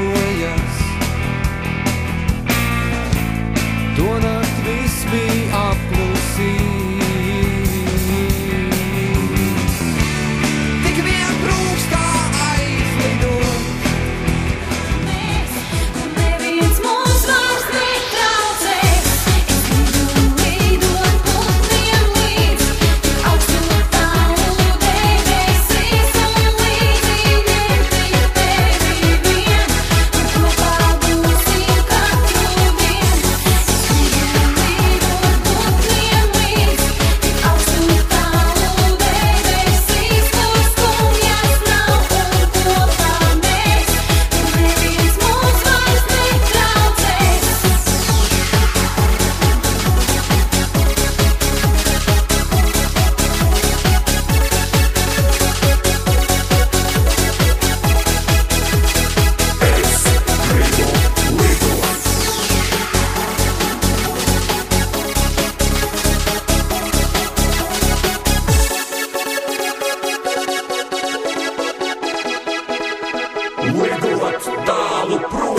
darbojas. Tonakt viss bija apklusīts. Tik vien trūkst kā aizlidot. Neviens mums vairs netraucēs. Es gribu lidot putniem līdz, tik augstu tālu debesīs un līdzi ņemt pie tevi vien. Un kopā būsim katru dienu. Es gribu lidot putniem līdz, tik augstu tālu debesīs, kur skumjas nav un kopā mēs. Neviens mums vairs netraucēs. Lidot tālu prom.